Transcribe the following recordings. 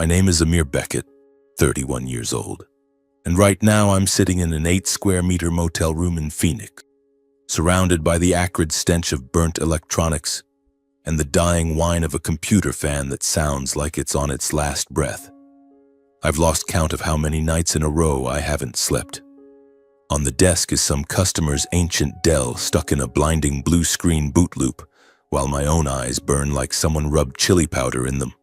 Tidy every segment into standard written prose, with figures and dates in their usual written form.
My name is Amir Beckett, 31 years old, and right now I'm sitting in an 8-square-meter motel room in Phoenix, surrounded by the acrid stench of burnt electronics and the dying whine of a computer fan that sounds like it's on its last breath. I've lost count of how many nights in a row I haven't slept. On the desk is some customer's ancient Dell stuck in a blinding blue screen boot loop, while my own eyes burn like someone rubbed chili powder in them.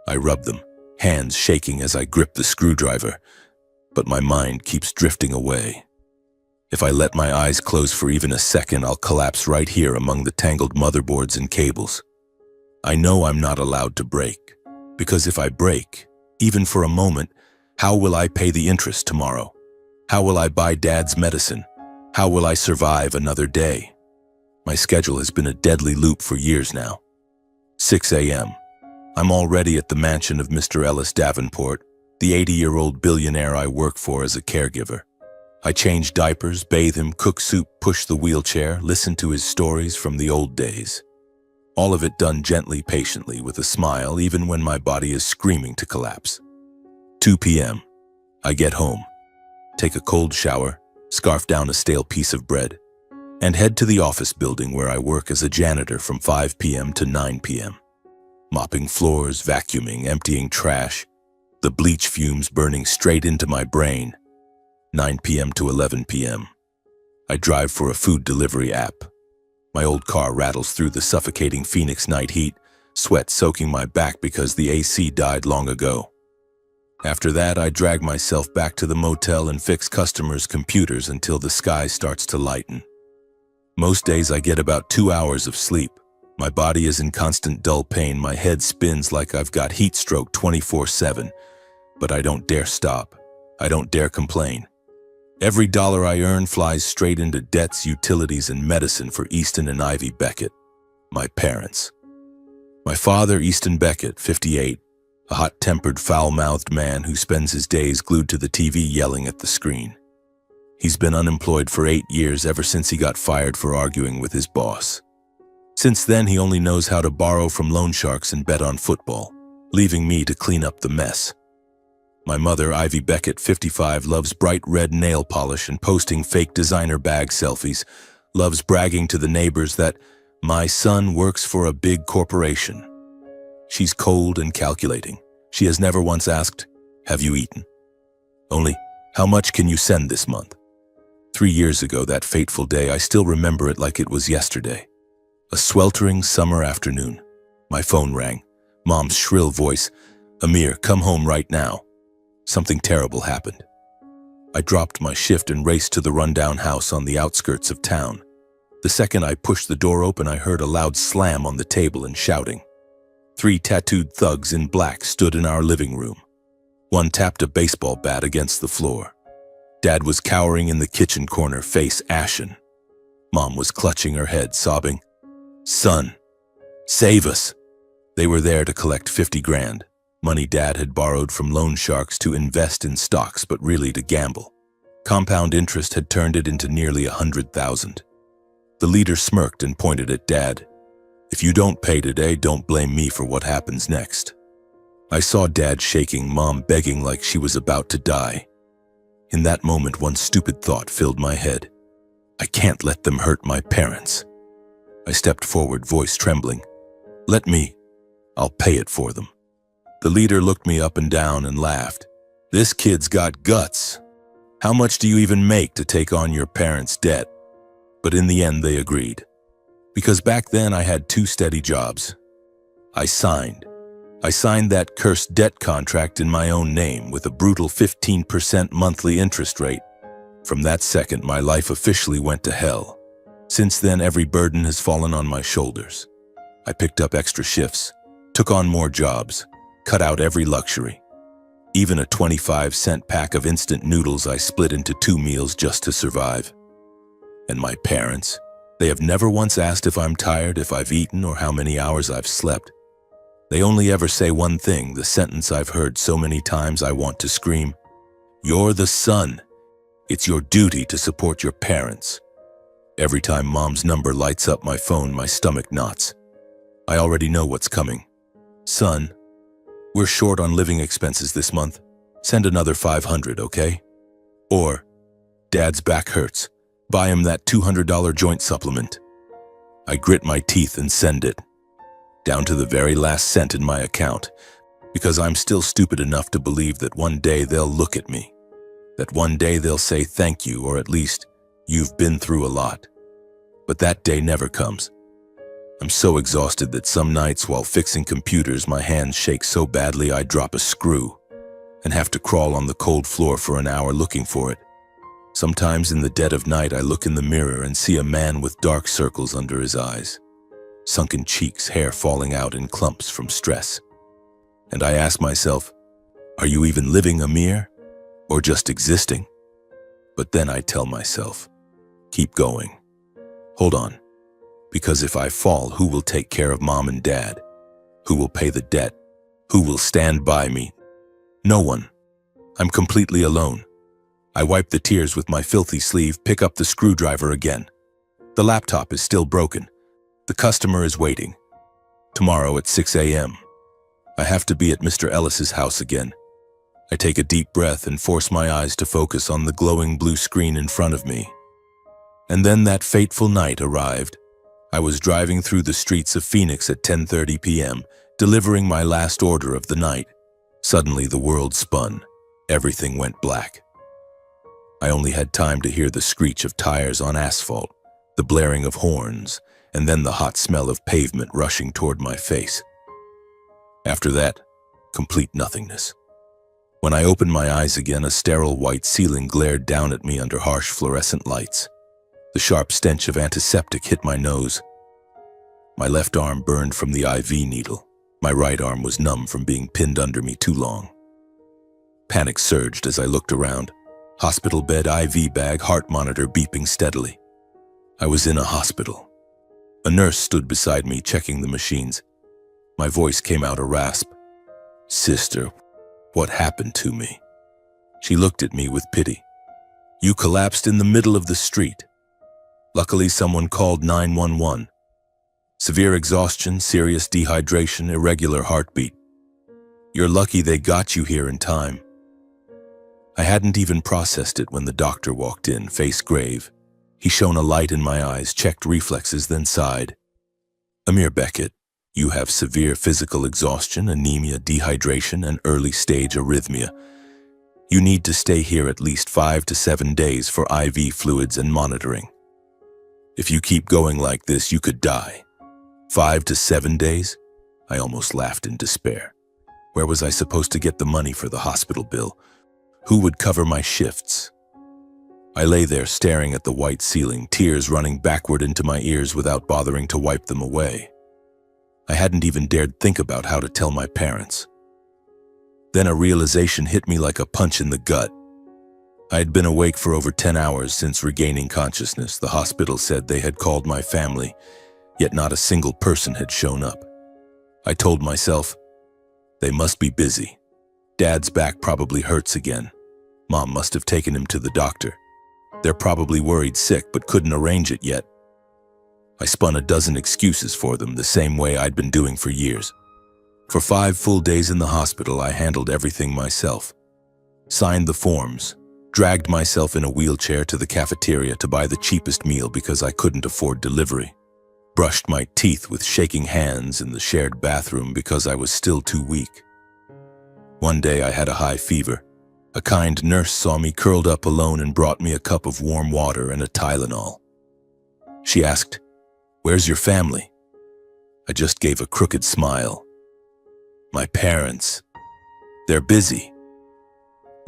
I rub them, hands shaking as I grip the screwdriver, but my mind keeps drifting away. If I let my eyes close for even a second, I'll collapse right here among the tangled motherboards and cables. I know I'm not allowed to break, because if I break, even for a moment, how will I pay the interest tomorrow? How will I buy Dad's medicine? How will I survive another day? My schedule has been a deadly loop for years now. 6 a.m. I'm already at the mansion of Mr. Ellis Davenport, the 80-year-old billionaire I work for as a caregiver. I change diapers, bathe him, cook soup, push the wheelchair, listen to his stories from the old days. All of it done gently, patiently, with a smile, even when my body is screaming to collapse. 2 p.m. I get home, take a cold shower, scarf down a stale piece of bread, and head to the office building where I work as a janitor from 5 p.m. to 9 p.m. Mopping floors, vacuuming, emptying trash, the bleach fumes burning straight into my brain. 9 p.m. to 11 p.m. I drive for a food delivery app. My old car rattles through the suffocating Phoenix night heat, sweat soaking my back because the AC died long ago. After that, I drag myself back to the motel and fix customers' computers until the sky starts to lighten. Most days I get about 2 hours of sleep. My body is in constant dull pain, my head spins like I've got heat stroke 24/7. But I don't dare stop. I don't dare complain. Every dollar I earn flies straight into debts, utilities, and medicine for Easton and Ivy Beckett, my parents. My father, Easton Beckett, 58, a hot-tempered, foul-mouthed man who spends his days glued to the TV yelling at the screen. He's been unemployed for 8 years, ever since he got fired for arguing with his boss. Since then, he only knows how to borrow from loan sharks and bet on football, leaving me to clean up the mess. My mother, Ivy Beckett, 55, loves bright red nail polish and posting fake designer bag selfies, loves bragging to the neighbors that my son works for a big corporation. She's cold and calculating. She has never once asked, "Have you eaten?" Only, "How much can you send this month?" 3 years ago, that fateful day, I still remember it like it was yesterday. A sweltering summer afternoon. My phone rang. Mom's shrill voice, "Amir, come home right now." Something terrible happened. I dropped my shift and raced to the rundown house on the outskirts of town. The second I pushed the door open, I heard a loud slam on the table and shouting. 3 tattooed thugs in black stood in our living room. One tapped a baseball bat against the floor. Dad was cowering in the kitchen corner, face ashen. Mom was clutching her head, sobbing, "Son, save us." They were there to collect 50 grand. Money Dad had borrowed from loan sharks to invest in stocks, but really to gamble. Compound interest had turned it into nearly 100,000. The leader smirked and pointed at Dad. "If you don't pay today, don't blame me for what happens next." I saw Dad shaking, Mom begging like she was about to die. In that moment, one stupid thought filled my head. I can't let them hurt my parents. I stepped forward, voice trembling. "Let me. I'll pay it for them." The leader looked me up and down and laughed. "This kid's got guts. How much do you even make to take on your parents' debt?" But in the end, they agreed. Because back then I had 2 steady jobs. I signed that cursed debt contract in my own name with a brutal 15% monthly interest rate. From that second, my life officially went to hell. Since then, every burden has fallen on my shoulders. I picked up extra shifts, took on more jobs, cut out every luxury. Even a 25-cent pack of instant noodles I split into 2 meals just to survive. And my parents, they have never once asked if I'm tired, if I've eaten, or how many hours I've slept. They only ever say one thing, the sentence I've heard so many times I want to scream, "You're the son. It's your duty to support your parents." Every time Mom's number lights up my phone, my stomach knots. I already know what's coming. "Son, We're short on living expenses this month. Send another 500, okay? Or, Dad's back hurts. Buy him that $200 joint supplement. I grit my teeth and send it, down to the very last cent in my account, because I'm still stupid enough to believe that one day they'll look at me, that one day they'll say thank you, or at least, you've been through a lot. But that day never comes. I'm so exhausted that some nights while fixing computers, my hands shake so badly I drop a screw and have to crawl on the cold floor for an hour looking for it. Sometimes in the dead of night, I look in the mirror and see a man with dark circles under his eyes, sunken cheeks, hair falling out in clumps from stress. And I ask myself, are you even living, Amir, or just existing? But then I tell myself, keep going. Hold on, because if I fall, who will take care of Mom and Dad? Who will pay the debt? Who will stand by me? No one. I'm completely alone. I wipe the tears with my filthy sleeve, pick up the screwdriver again. The laptop is still broken. The customer is waiting. Tomorrow at 6 a.m. I have to be at Mr. Ellis's house again. I take a deep breath and force my eyes to focus on the glowing blue screen in front of me. And then that fateful night arrived. I was driving through the streets of Phoenix at 10:30 p.m., delivering my last order of the night. Suddenly the world spun. Everything went black. I only had time to hear the screech of tires on asphalt, the blaring of horns, and then the hot smell of pavement rushing toward my face. After that, complete nothingness. When I opened my eyes again, a sterile white ceiling glared down at me under harsh fluorescent lights. The sharp stench of antiseptic hit my nose. My left arm burned from the IV needle. My right arm was numb from being pinned under me too long. Panic surged as I looked around. Hospital bed, IV bag, heart monitor beeping steadily. I was in a hospital. A nurse stood beside me, checking the machines. My voice came out a rasp. "Sister, what happened to me?" She looked at me with pity. "You collapsed in the middle of the street. Luckily, someone called 911. Severe exhaustion, serious dehydration, irregular heartbeat. You're lucky they got you here in time." I hadn't even processed it when the doctor walked in, face grave. He shone a light in my eyes, checked reflexes, then sighed. "Amir Beckett, you have severe physical exhaustion, anemia, dehydration, and early-stage arrhythmia. You need to stay here at least 5 to 7 days for IV fluids and monitoring. If you keep going like this, you could die." 5 to 7 days? I almost laughed in despair. Where was I supposed to get the money for the hospital bill? Who would cover my shifts? I lay there staring at the white ceiling, tears running backward into my ears without bothering to wipe them away. I hadn't even dared think about how to tell my parents. Then a realization hit me like a punch in the gut. I had been awake for over 10 hours since regaining consciousness. The hospital said they had called my family, yet not a single person had shown up. I told myself, they must be busy. Dad's back probably hurts again. Mom must have taken him to the doctor. They're probably worried sick but couldn't arrange it yet. I spun a dozen excuses for them, the same way I'd been doing for years. For 5 full days in the hospital, I handled everything myself. Signed the forms, dragged myself in a wheelchair to the cafeteria to buy the cheapest meal because I couldn't afford delivery. Brushed my teeth with shaking hands in the shared bathroom because I was still too weak. One day I had a high fever. A kind nurse saw me curled up alone and brought me a cup of warm water and a Tylenol. She asked, "Where's your family?" I just gave a crooked smile. "My parents. They're busy."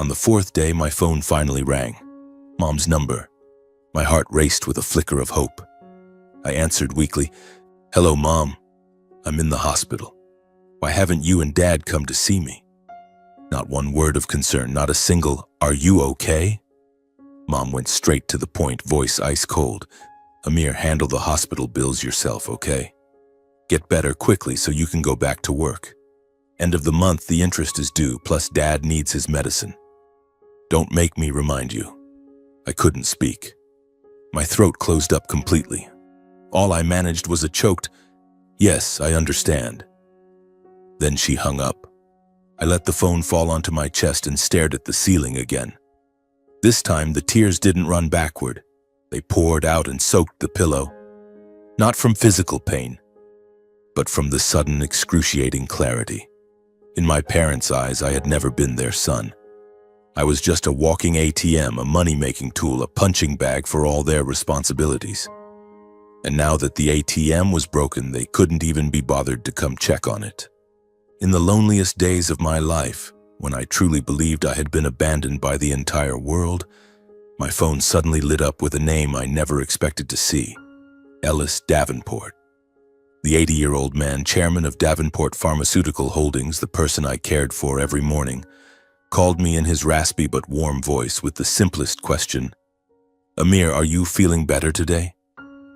On the 4th day, my phone finally rang. Mom's number. My heart raced with a flicker of hope. I answered weakly, "Hello, Mom. I'm in the hospital. Why haven't you and Dad come to see me?" Not one word of concern, not a single, "Are you okay?" Mom went straight to the point, voice ice cold. "Amir, handle the hospital bills yourself, okay? Get better quickly so you can go back to work. End of the month, the interest is due, plus Dad needs his medicine. Don't make me remind you." I couldn't speak. My throat closed up completely. All I managed was a choked, "Yes, I understand." Then she hung up. I let the phone fall onto my chest and stared at the ceiling again. This time, the tears didn't run backward. They poured out and soaked the pillow. Not from physical pain, but from the sudden, excruciating clarity. In my parents' eyes, I had never been their son. I was just a walking ATM, a money-making tool, a punching bag for all their responsibilities. And now that the ATM was broken, they couldn't even be bothered to come check on it. In the loneliest days of my life, when I truly believed I had been abandoned by the entire world, my phone suddenly lit up with a name I never expected to see: Ellis Davenport. The 80-year-old man, chairman of Davenport Pharmaceutical Holdings, the person I cared for every morning, called me in his raspy but warm voice with the simplest question: "Amir, are you feeling better today?"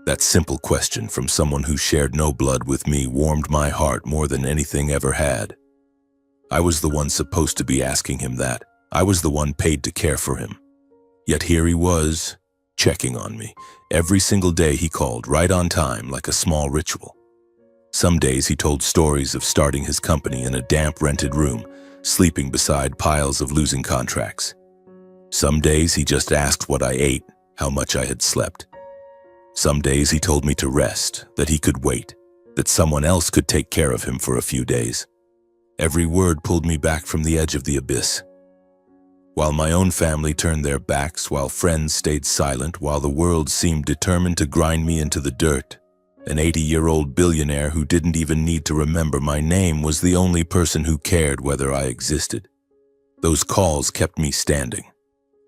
That simple question from someone who shared no blood with me warmed my heart more than anything ever had. I was the one supposed to be asking him that. I was the one paid to care for him. Yet here he was, checking on me. Every single day he called, right on time, like a small ritual. Some days he told stories of starting his company in a damp rented room, sleeping beside piles of losing contracts. Some days he just asked what I ate, how much I had slept. Some days he told me to rest, that he could wait, that someone else could take care of him for a few days. Every word pulled me back from the edge of the abyss. While my own family turned their backs, while friends stayed silent, while the world seemed determined to grind me into the dirt, an 80-year-old billionaire who didn't even need to remember my name was the only person who cared whether I existed. Those calls kept me standing,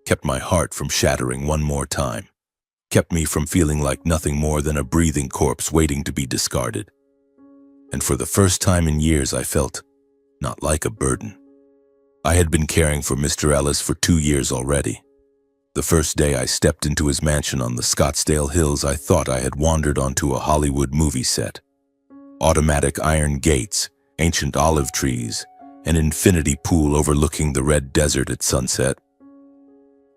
kept my heart from shattering one more time, kept me from feeling like nothing more than a breathing corpse waiting to be discarded. And for the first time in years, I felt not like a burden. I had been caring for Mr. Ellis for 2 years already. The first day I stepped into his mansion on the Scottsdale Hills, I thought I had wandered onto a Hollywood movie set. Automatic iron gates, ancient olive trees, an infinity pool overlooking the red desert at sunset.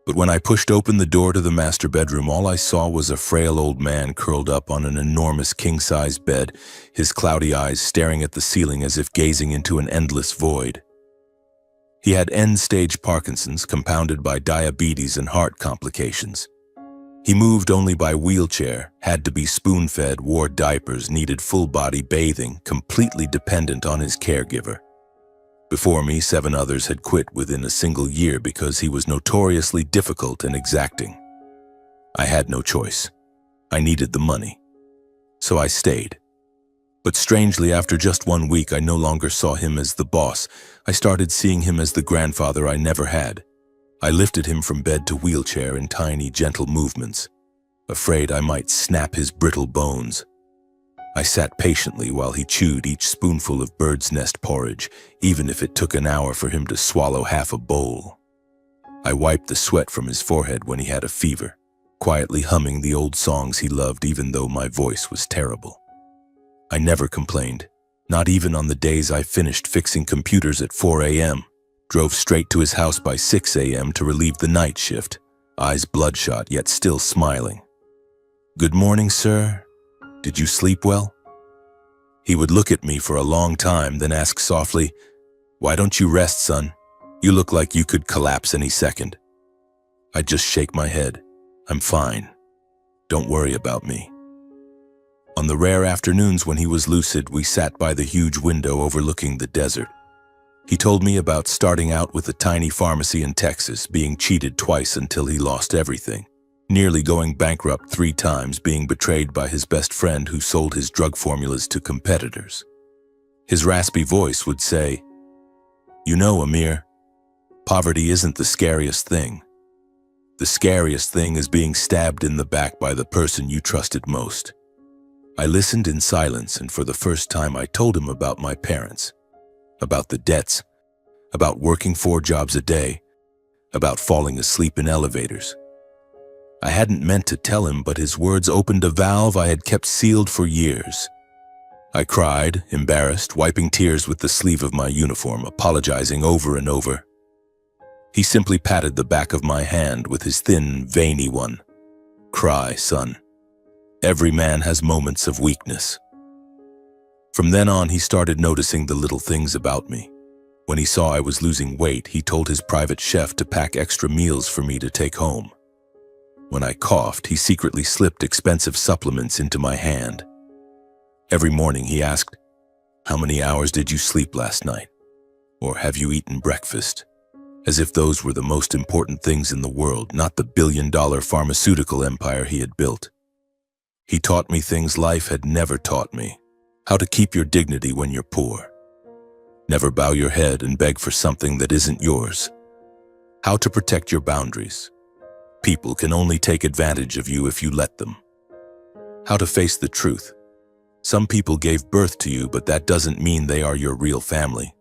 But when I pushed open the door to the master bedroom, all I saw was a frail old man curled up on an enormous king-size bed, his cloudy eyes staring at the ceiling as if gazing into an endless void. He had end-stage Parkinson's compounded by diabetes and heart complications. He moved only by wheelchair, had to be spoon-fed, wore diapers, needed full-body bathing, completely dependent on his caregiver. Before me, 7 others had quit within a single year because he was notoriously difficult and exacting. I had no choice. I needed the money. So I stayed. But strangely, after just 1 week, I no longer saw him as the boss. I started seeing him as the grandfather I never had. I lifted him from bed to wheelchair in tiny, gentle movements, afraid I might snap his brittle bones. I sat patiently while he chewed each spoonful of bird's nest porridge, even if it took an hour for him to swallow half a bowl. I wiped the sweat from his forehead when he had a fever, quietly humming the old songs he loved even though my voice was terrible. I never complained, not even on the days I finished fixing computers at 4 a.m., drove straight to his house by 6 a.m. to relieve the night shift, eyes bloodshot yet still smiling. "Good morning, sir. Did you sleep well?" He would look at me for a long time, then ask softly, "Why don't you rest, son? You look like you could collapse any second." I'd just shake my head. "I'm fine. Don't worry about me." On the rare afternoons when he was lucid, we sat by the huge window overlooking the desert. He told me about starting out with a tiny pharmacy in Texas, being cheated twice until he lost everything, nearly going bankrupt 3 times, being betrayed by his best friend who sold his drug formulas to competitors. His raspy voice would say, "You know, Amir, poverty isn't the scariest thing. The scariest thing is being stabbed in the back by the person you trusted most." I listened in silence, and for the first time I told him about my parents, about the debts, about working 4 jobs a day, about falling asleep in elevators. I hadn't meant to tell him, but his words opened a valve I had kept sealed for years. I cried, embarrassed, wiping tears with the sleeve of my uniform, apologizing over and over. He simply patted the back of my hand with his thin, veiny one. "Cry, son. Every man has moments of weakness." From then on, he started noticing the little things about me. When he saw I was losing weight, he told his private chef to pack extra meals for me to take home. When I coughed, he secretly slipped expensive supplements into my hand. Every morning he asked, "How many hours did you sleep last night?" Or "Have you eaten breakfast?" As if those were the most important things in the world, not the billion-dollar pharmaceutical empire he had built. He taught me things life had never taught me. How to keep your dignity when you're poor. Never bow your head and beg for something that isn't yours. How to protect your boundaries. People can only take advantage of you if you let them. How to face the truth. Some people gave birth to you, but that doesn't mean they are your real family.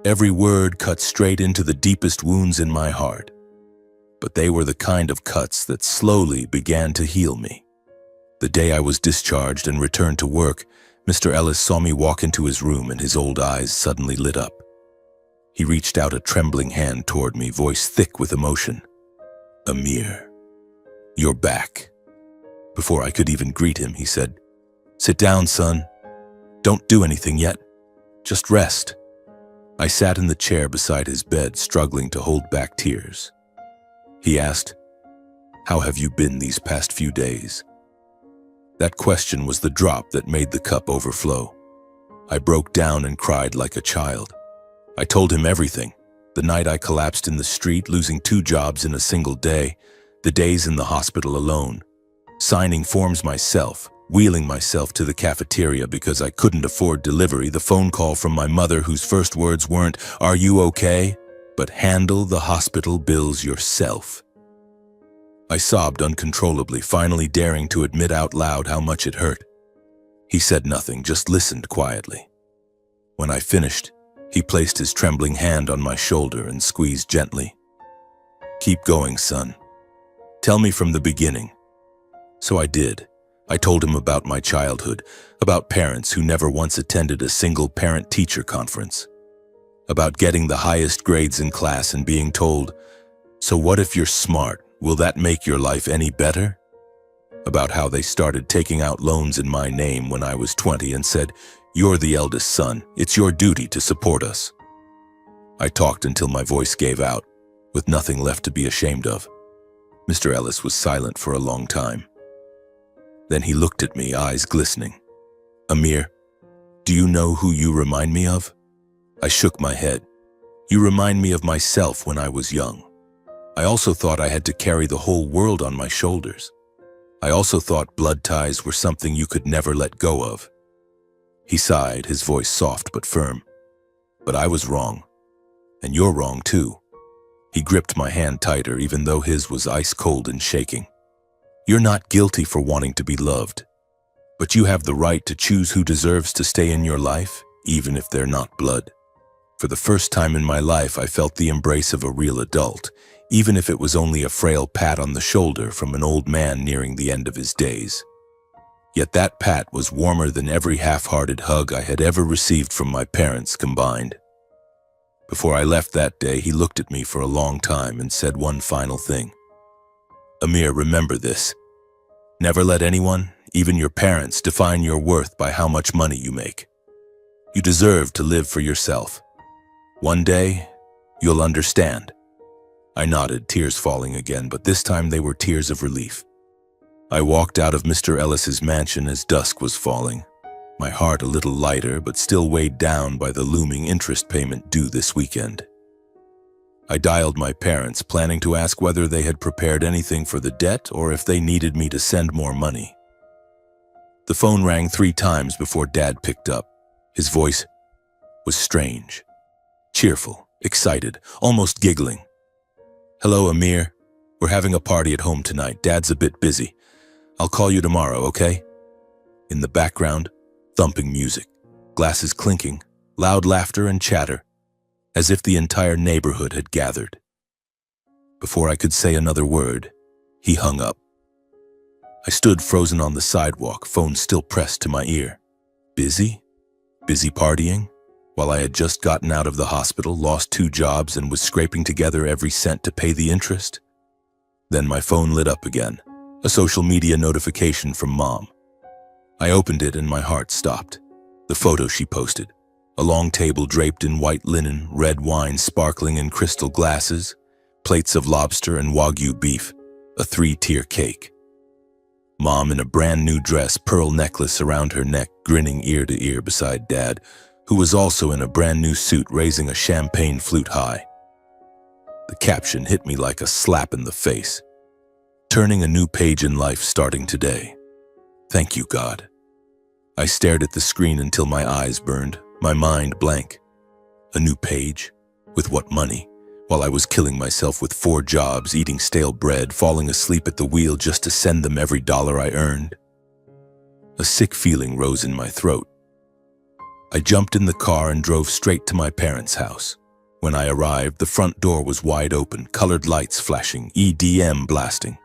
Every word cut straight into the deepest wounds in my heart, but they were the kind of cuts that slowly began to heal me. The day I was discharged and returned to work, Mr. Ellis saw me walk into his room and his old eyes suddenly lit up. He reached out a trembling hand toward me, voice thick with emotion. "Amir, you're back." Before I could even greet him, he said, "Sit down, son. Don't do anything yet. Just rest." I sat in the chair beside his bed, struggling to hold back tears. He asked, "How have you been these past few days?" That question was the drop that made the cup overflow. I broke down and cried like a child. I told him everything. The night I collapsed in the street, losing 2 jobs in a single day, the days in the hospital alone, signing forms myself, wheeling myself to the cafeteria because I couldn't afford delivery, the phone call from my mother whose first words weren't, "Are you okay?" but "Handle the hospital bills yourself." I sobbed uncontrollably, finally daring to admit out loud how much it hurt. He said nothing, just listened quietly. When I finished, he placed his trembling hand on my shoulder and squeezed gently. "Keep going, son. Tell me from the beginning." So I did. I told him about my childhood, about parents who never once attended a single parent-teacher conference, about getting the highest grades in class and being told, "So what if you're smart? Will that make your life any better?" About how they started taking out loans in my name when I was 20 and said, "You're the eldest son. It's your duty to support us." I talked until my voice gave out, with nothing left to be ashamed of. Mr. Ellis was silent for a long time. Then he looked at me, eyes glistening. "Amir, do you know who you remind me of?" I shook my head. "You remind me of myself when I was young. I also thought I had to carry the whole world on my shoulders. I also thought blood ties were something you could never let go of." He sighed, his voice soft but firm. "But I was wrong. And you're wrong too." He gripped my hand tighter, even though his was ice cold and shaking. "You're not guilty for wanting to be loved, but you have the right to choose who deserves to stay in your life, even if they're not blood." For the first time in my life, I felt the embrace of a real adult, even if it was only a frail pat on the shoulder from an old man nearing the end of his days. Yet that pat was warmer than every half-hearted hug I had ever received from my parents combined. Before I left that day, he looked at me for a long time and said one final thing. "Amir, remember this. Never let anyone, even your parents, define your worth by how much money you make. You deserve to live for yourself. One day, you'll understand." I nodded, tears falling again, but this time they were tears of relief. I walked out of Mr. Ellis's mansion as dusk was falling, my heart a little lighter but still weighed down by the looming interest payment due this weekend. I dialed my parents, planning to ask whether they had prepared anything for the debt or if they needed me to send more money. The phone rang 3 times before Dad picked up. His voice was strange, cheerful, excited, almost giggling. "Hello, Amir. We're having a party at home tonight. Dad's a bit busy. I'll call you tomorrow, okay?" In the background, thumping music, glasses clinking, loud laughter and chatter, as if the entire neighborhood had gathered. Before I could say another word, he hung up. I stood frozen on the sidewalk, phone still pressed to my ear. Busy? Busy partying? While I had just gotten out of the hospital, lost 2 jobs, and was scraping together every cent to pay the interest? Then my phone lit up again, a social media notification from Mom. I opened it and my heart stopped. The photo she posted, A long table draped in white linen, red wine sparkling in crystal glasses, plates of lobster and Wagyu beef, a 3-tier cake. Mom in a brand new dress, pearl necklace around her neck, grinning ear to ear beside Dad, who was also in a brand new suit raising a champagne flute high. The caption hit me like a slap in the face. Turning a new page in life starting today. Thank you, God. I stared at the screen until my eyes burned, my mind blank. A new page? With what money? While I was killing myself with 4 jobs, eating stale bread, falling asleep at the wheel just to send them every dollar I earned. A sick feeling rose in my throat. I jumped in the car and drove straight to my parents' house. When I arrived, the front door was wide open, colored lights flashing, EDM blasting.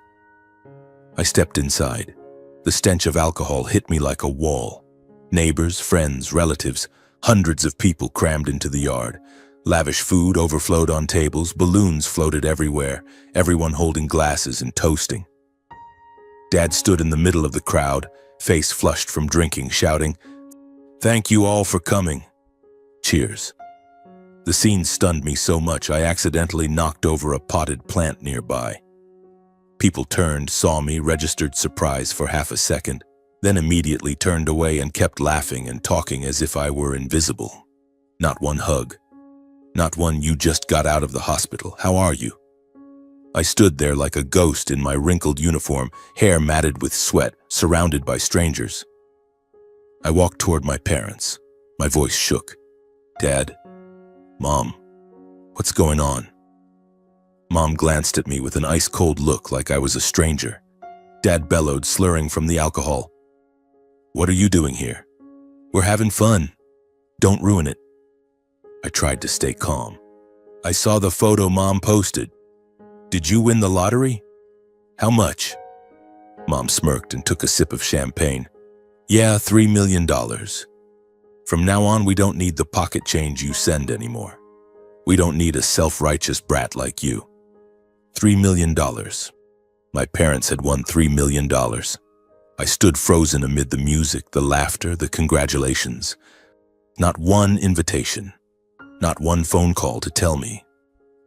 I stepped inside. The stench of alcohol hit me like a wall. Neighbors, friends, relatives, hundreds of people crammed into the yard. Lavish food overflowed on tables, balloons floated everywhere, everyone holding glasses and toasting. Dad stood in the middle of the crowd, face flushed from drinking, shouting, "Thank you all for coming. Cheers." The scene stunned me so much I accidentally knocked over a potted plant nearby. People turned, saw me, registered surprise for half a second, then immediately turned away and kept laughing and talking as if I were invisible. Not one hug. Not one "you just got out of the hospital, how are you?" I stood there like a ghost in my wrinkled uniform, hair matted with sweat, surrounded by strangers. I walked toward my parents. My voice shook. "Dad? Mom? What's going on?" Mom glanced at me with an ice-cold look like I was a stranger. Dad bellowed, slurring from the alcohol. "What are you doing here? We're having fun. Don't ruin it." I tried to stay calm. "I saw the photo Mom posted. Did you win the lottery? How much?" Mom smirked and took a sip of champagne. "Yeah, $3 million. From now on, we don't need the pocket change you send anymore. We don't need a self-righteous brat like you. $3 million. My parents had won $3 million. I stood frozen amid the music, the laughter, the congratulations. Not one invitation. Not one phone call to tell me.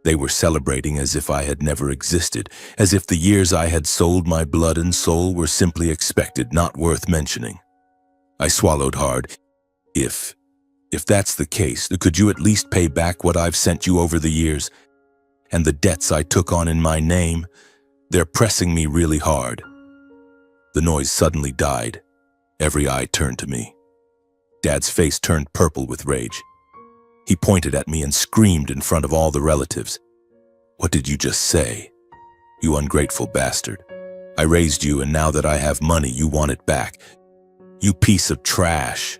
They were celebrating as if I had never existed, as if the years I had sold my blood and soul were simply expected, not worth mentioning. I swallowed hard. If that's the case, could you at least pay back what I've sent you over the years? And the debts I took on in my name? They're pressing me really hard." The noise suddenly died. Every eye turned to me. Dad's face turned purple with rage. He pointed at me and screamed in front of all the relatives. "What did you just say? You ungrateful bastard. I raised you, and now that I have money, you want it back. You piece of trash."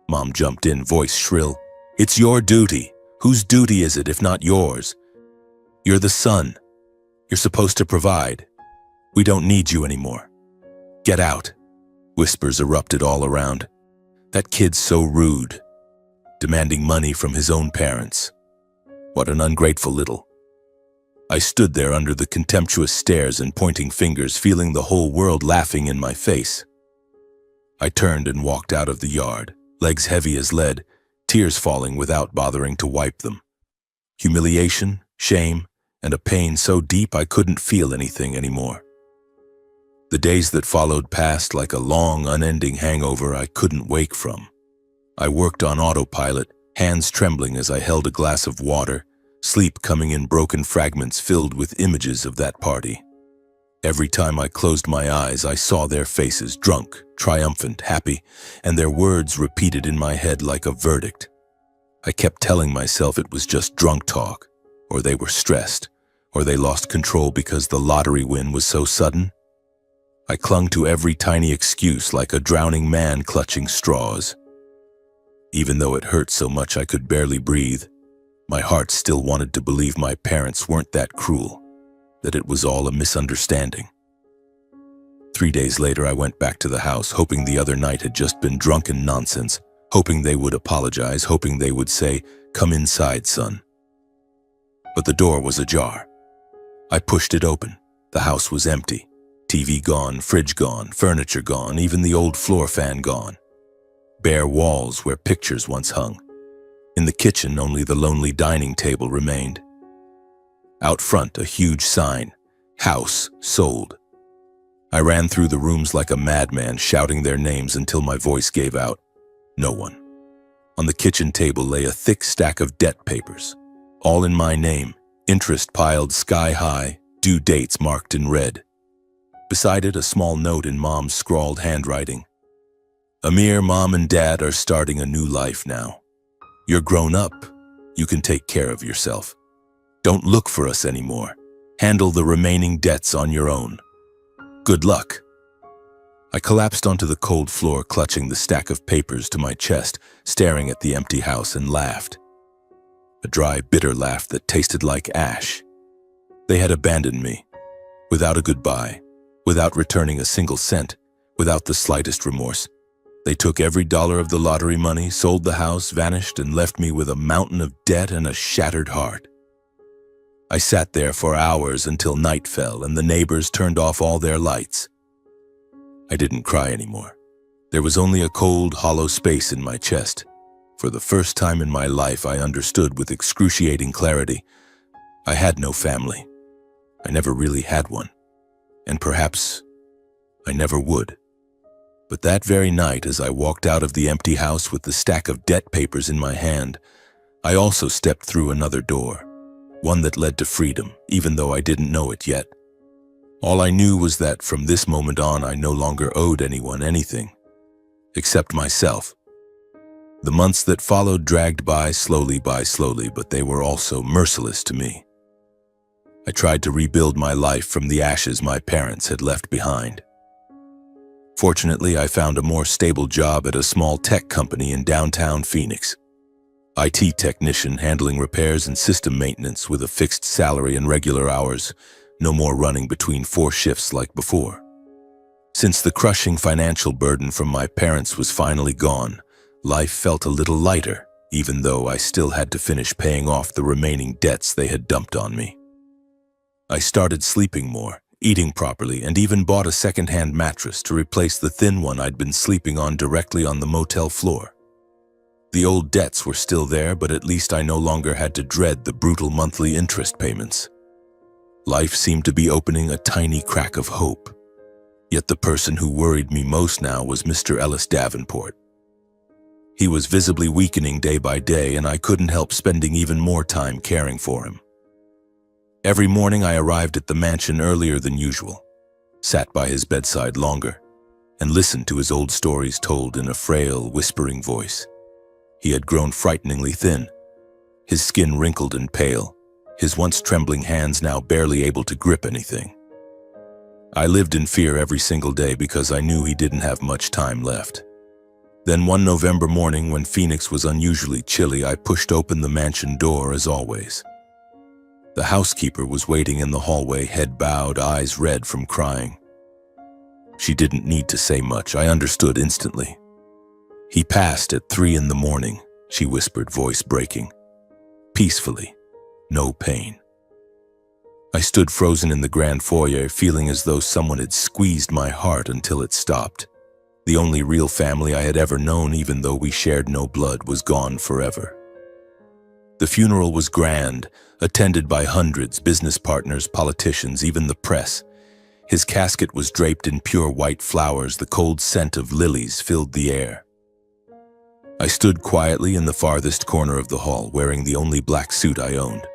Mom jumped in, voice shrill. "It's your duty. Whose duty is it if not yours? You're the son. You're supposed to provide. We don't need you anymore. Get out." Whispers erupted all around. "That kid's so rude. Demanding money from his own parents. What an ungrateful little." I stood there under the contemptuous stares and pointing fingers, feeling the whole world laughing in my face. I turned and walked out of the yard, legs heavy as lead, tears falling without bothering to wipe them. Humiliation, shame, and a pain so deep I couldn't feel anything anymore. The days that followed passed like a long, unending hangover I couldn't wake from. I worked on autopilot, hands trembling as I held a glass of water, sleep coming in broken fragments filled with images of that party. Every time I closed my eyes, I saw their faces, drunk, triumphant, happy, and their words repeated in my head like a verdict. I kept telling myself it was just drunk talk, or they were stressed, or they lost control because the lottery win was so sudden. I clung to every tiny excuse like a drowning man clutching straws. Even though it hurt so much I could barely breathe, my heart still wanted to believe my parents weren't that cruel, that it was all a misunderstanding. 3 days later, I went back to the house, hoping the other night had just been drunken nonsense, hoping they would apologize, hoping they would say, "Come inside, son." But the door was ajar. I pushed it open. The house was empty. TV gone, fridge gone, furniture gone, even the old floor fan gone. Bare walls where pictures once hung, In the kitchen, only the lonely dining table remained. Out front, a huge sign, "House sold." I ran through the rooms like a madman, shouting their names until my voice gave out. No one. On the kitchen table lay a thick stack of debt papers, all in my name, interest piled sky high, due dates marked in red. Beside it, a small note in Mom's scrawled handwriting. "Amir, Mom and Dad are starting a new life now. You're grown up. You can take care of yourself. Don't look for us anymore. Handle the remaining debts on your own. Good luck." I collapsed onto the cold floor, clutching the stack of papers to my chest, staring at the empty house, and laughed. A dry, bitter laugh that tasted like ash. They had abandoned me, without a goodbye, without returning a single cent, without the slightest remorse. They took every dollar of the lottery money, sold the house, vanished, and left me with a mountain of debt and a shattered heart. I sat there for hours until night fell and the neighbors turned off all their lights. I didn't cry anymore. There was only a cold, hollow space in my chest. For the first time in my life, I understood with excruciating clarity. I had no family. I never really had one. And perhaps I never would. But that very night, as I walked out of the empty house with the stack of debt papers in my hand, I also stepped through another door, one that led to freedom, even though I didn't know it yet. All I knew was that from this moment on, I no longer owed anyone anything, except myself. The months that followed dragged by slowly, but they were also merciless to me. I tried to rebuild my life from the ashes my parents had left behind. Fortunately, I found a more stable job at a small tech company in downtown Phoenix. IT technician handling repairs and system maintenance with a fixed salary and regular hours, no more running between 4 shifts like before. Since the crushing financial burden from my parents was finally gone, life felt a little lighter, even though I still had to finish paying off the remaining debts they had dumped on me. I started sleeping more, eating properly, and even bought a second-hand mattress to replace the thin one I'd been sleeping on directly on the motel floor. The old debts were still there, but at least I no longer had to dread the brutal monthly interest payments. Life seemed to be opening a tiny crack of hope. Yet the person who worried me most now was Mr. Ellis Davenport. He was visibly weakening day by day, and I couldn't help spending even more time caring for him. Every morning I arrived at the mansion earlier than usual, sat by his bedside longer, and listened to his old stories told in a frail, whispering voice. He had grown frighteningly thin, his skin wrinkled and pale, his once trembling hands now barely able to grip anything. I lived in fear every single day because I knew he didn't have much time left. Then one November morning, when Phoenix was unusually chilly, I pushed open the mansion door as always. The housekeeper was waiting in the hallway, head bowed, eyes red from crying. She didn't need to say much. I understood instantly. "He passed at 3 in the morning," she whispered, voice breaking. Peacefully, no pain. I stood frozen in the grand foyer, feeling as though someone had squeezed my heart until it stopped. The only real family I had ever known, even though we shared no blood, was gone forever. The funeral was grand, attended by hundreds, business partners, politicians, even the press. His casket was draped in pure white flowers. The cold scent of lilies filled the air. I stood quietly in the farthest corner of the hall, wearing the only black suit I owned,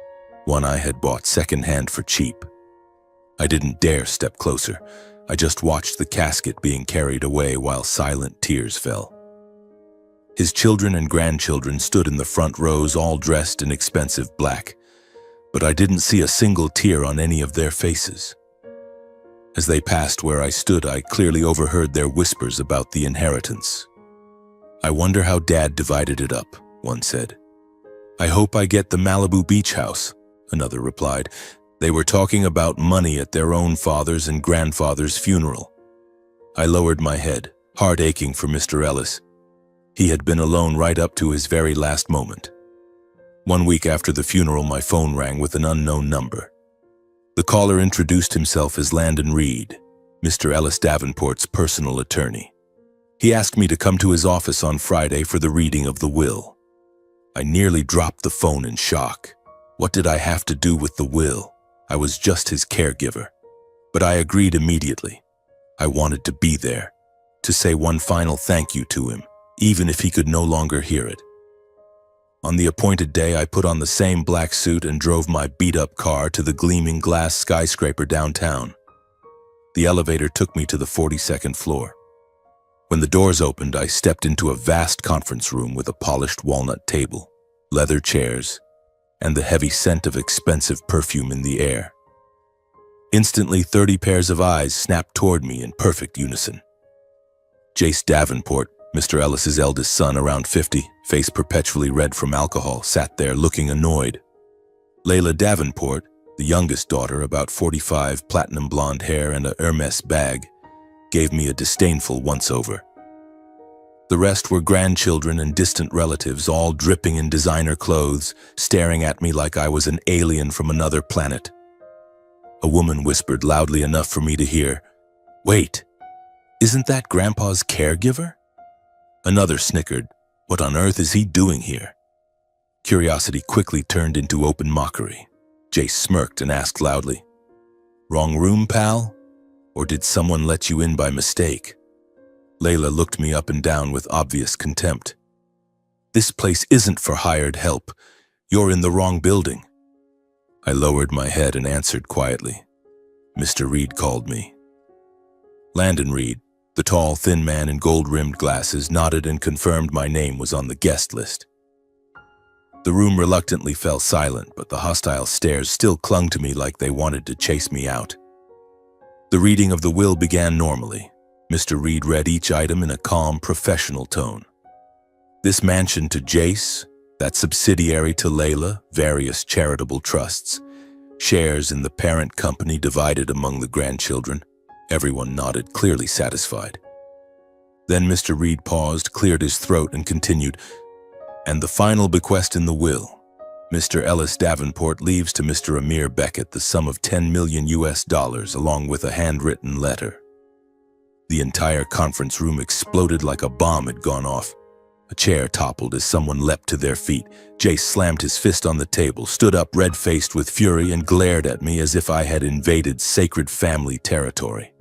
one I had bought secondhand for cheap. I didn't dare step closer. I just watched the casket being carried away while silent tears fell. His children and grandchildren stood in the front rows, all dressed in expensive black, but I didn't see a single tear on any of their faces. As they passed where I stood, I clearly overheard their whispers about the inheritance. "I wonder how Dad divided it up," one said. "I hope I get the Malibu beach house," another replied. They were talking about money at their own father's and grandfather's funeral. I lowered my head, heart aching for Mr. Ellis. He had been alone right up to his very last moment. 1 week after the funeral, my phone rang with an unknown number. The caller introduced himself as Landon Reed, Mr. Ellis Davenport's personal attorney. He asked me to come to his office on Friday for the reading of the will. I nearly dropped the phone in shock. What did I have to do with the will? I was just his caregiver. But I agreed immediately. I wanted to be there, to say one final thank you to him, even if he could no longer hear it. On the appointed day, I put on the same black suit and drove my beat-up car to the gleaming glass skyscraper downtown. The elevator took me to the 42nd floor. When the doors opened, I stepped into a vast conference room with a polished walnut table, leather chairs, and the heavy scent of expensive perfume in the air. Instantly, 30 pairs of eyes snapped toward me in perfect unison. Jace Davenport, Mr. Ellis's eldest son, around 50, face perpetually red from alcohol, sat there looking annoyed. Layla Davenport, the youngest daughter, about 45, platinum blonde hair and a Hermes bag, gave me a disdainful once-over. The rest were grandchildren and distant relatives, all dripping in designer clothes, staring at me like I was an alien from another planet. A woman whispered loudly enough for me to hear, "Wait, isn't that Grandpa's caregiver?" Another snickered, "What on earth is he doing here?" Curiosity quickly turned into open mockery. Jace smirked and asked loudly, "Wrong room, pal? Or did someone let you in by mistake?" Layla looked me up and down with obvious contempt. "This place isn't for hired help. You're in the wrong building." I lowered my head and answered quietly, "Mr. Reed called me." Landon Reed, the tall, thin man in gold-rimmed glasses, nodded and confirmed my name was on the guest list. The room reluctantly fell silent, but the hostile stares still clung to me like they wanted to chase me out. The reading of the will began normally. Mr. Reed read each item in a calm, professional tone. This mansion to Jace, that subsidiary to Layla, various charitable trusts, shares in the parent company divided among the grandchildren. Everyone nodded, clearly satisfied. Then Mr. Reed paused, cleared his throat, and continued, "And the final bequest in the will. Mr. Ellis Davenport leaves to Mr. Amir Beckett the sum of $10 million along with a handwritten letter." The entire conference room exploded like a bomb had gone off. A chair toppled as someone leapt to their feet. Jace slammed his fist on the table, stood up red-faced with fury, and glared at me as if I had invaded sacred family territory.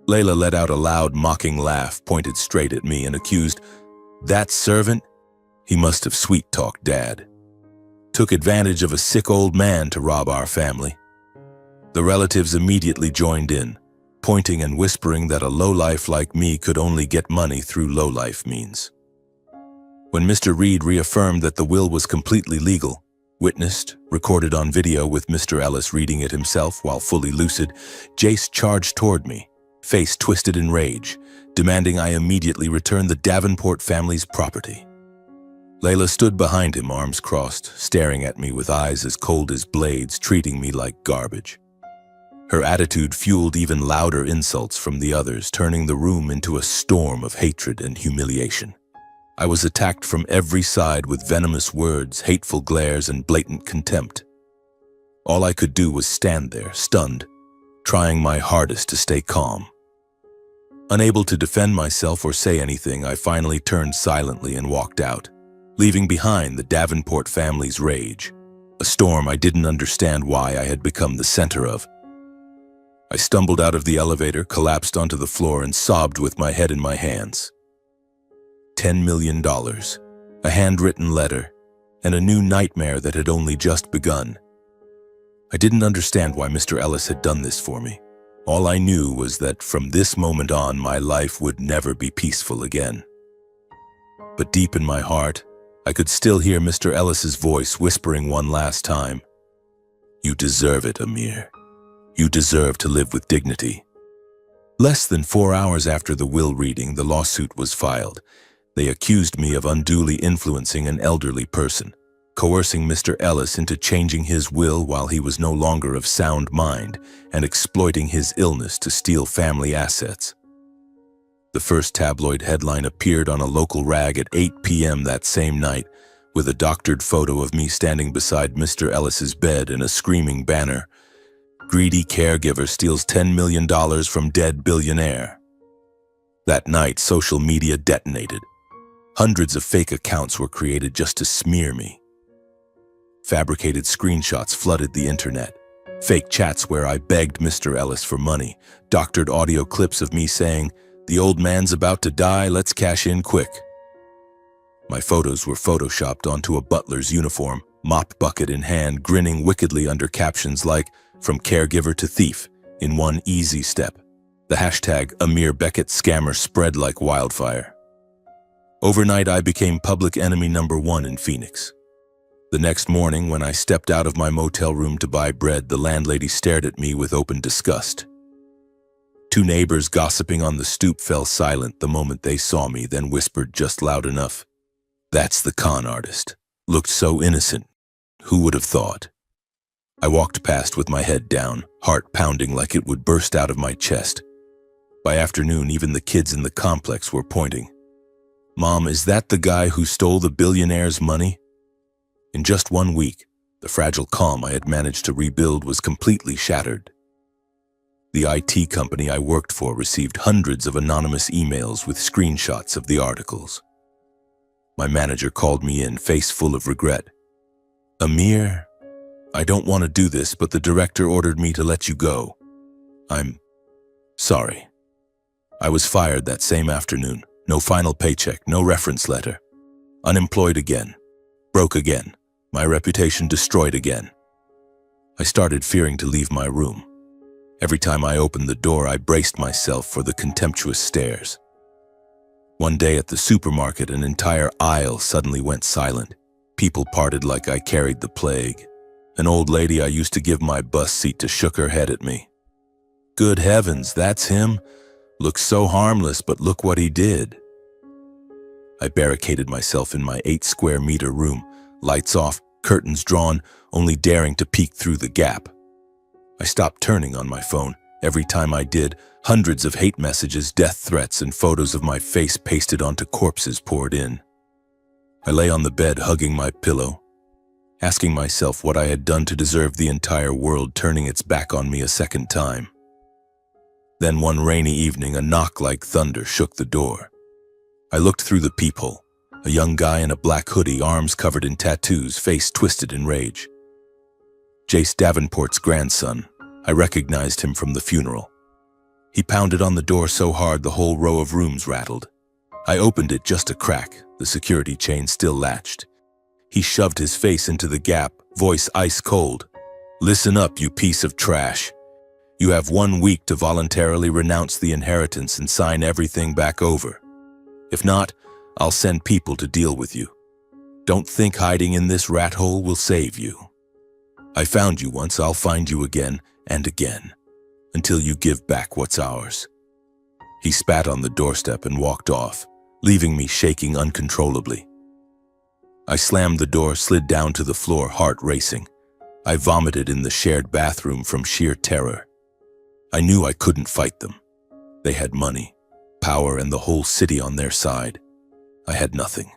Layla let out a loud, mocking laugh, pointed straight at me, and accused, "That servant? He must have sweet-talked Dad. Took advantage of a sick old man to rob our family." The relatives immediately joined in, pointing and whispering that a lowlife like me could only get money through lowlife means. When Mr. Reed reaffirmed that the will was completely legal, witnessed, recorded on video with Mr. Ellis reading it himself while fully lucid, Jace charged toward me, face twisted in rage, demanding I immediately return the Davenport family's property. Layla stood behind him, arms crossed, staring at me with eyes as cold as blades, treating me like garbage. Her attitude fueled even louder insults from the others, turning the room into a storm of hatred and humiliation. I was attacked from every side with venomous words, hateful glares, and blatant contempt. All I could do was stand there, stunned, trying my hardest to stay calm. Unable to defend myself or say anything, I finally turned silently and walked out, leaving behind the Davenport family's rage, a storm I didn't understand why I had become the center of. I stumbled out of the elevator, collapsed onto the floor, and sobbed with my head in my hands. $10 million, a handwritten letter, and a new nightmare that had only just begun. I didn't understand why Mr. Ellis had done this for me. All I knew was that from this moment on, my life would never be peaceful again. But deep in my heart, I could still hear Mr. Ellis's voice whispering one last time, "You deserve it, Amir. You deserve to live with dignity." Less than 4 hours after the will reading, the lawsuit was filed. They accused me of unduly influencing an elderly person, coercing Mr. Ellis into changing his will while he was no longer of sound mind, and exploiting his illness to steal family assets. The first tabloid headline appeared on a local rag at 8 p.m. that same night, with a doctored photo of me standing beside Mr. Ellis's bed and a screaming banner, "Greedy caregiver steals $10 million from dead billionaire." That night, social media detonated. Hundreds of fake accounts were created just to smear me. Fabricated screenshots flooded the internet. Fake chats where I begged Mr. Ellis for money. Doctored audio clips of me saying, "The old man's about to die, let's cash in quick." My photos were photoshopped onto a butler's uniform, mop bucket in hand, grinning wickedly under captions like, "From caregiver to thief, in one easy step." The hashtag Amir Beckett scammer spread like wildfire. Overnight, I became public enemy #1 in Phoenix. The next morning, when I stepped out of my motel room to buy bread, the landlady stared at me with open disgust. Two neighbors gossiping on the stoop fell silent the moment they saw me, then whispered just loud enough, "That's the con artist. Looked so innocent. Who would have thought?" I walked past with my head down, heart pounding like it would burst out of my chest. By afternoon, even the kids in the complex were pointing. "Mom, is that the guy who stole the billionaire's money?" In just 1 week, the fragile calm I had managed to rebuild was completely shattered. The IT company I worked for received hundreds of anonymous emails with screenshots of the articles. My manager called me in, face full of regret. "Amir, I don't want to do this, but the director ordered me to let you go. I'm sorry." I was fired that same afternoon. No final paycheck, no reference letter. Unemployed again. Broke again. My reputation destroyed again. I started fearing to leave my room. Every time I opened the door, I braced myself for the contemptuous stares. One day at the supermarket, an entire aisle suddenly went silent. People parted like I carried the plague. An old lady I used to give my bus seat to shook her head at me. "Good heavens, that's him? Looks so harmless, but look what he did." I barricaded myself in my 8-square-meter room, lights off, curtains drawn, only daring to peek through the gap. I stopped turning on my phone. Every time I did, hundreds of hate messages, death threats, and photos of my face pasted onto corpses poured in. I lay on the bed hugging my pillow, asking myself what I had done to deserve the entire world turning its back on me a second time. Then one rainy evening, a knock like thunder shook the door. I looked through the peephole. A young guy in a black hoodie, arms covered in tattoos, face twisted in rage. Jace Davenport's grandson. I recognized him from the funeral. He pounded on the door so hard the whole row of rooms rattled. I opened it just a crack, the security chain still latched. He shoved his face into the gap, voice ice cold. "Listen up, you piece of trash. You have 1 week to voluntarily renounce the inheritance and sign everything back over. If not, I'll send people to deal with you. Don't think hiding in this rat hole will save you. I found you once, I'll find you again and again, until you give back what's ours." He spat on the doorstep and walked off, leaving me shaking uncontrollably. I slammed the door, slid down to the floor, heart racing. I vomited in the shared bathroom from sheer terror. I knew I couldn't fight them. They had money, power, and the whole city on their side. I had nothing.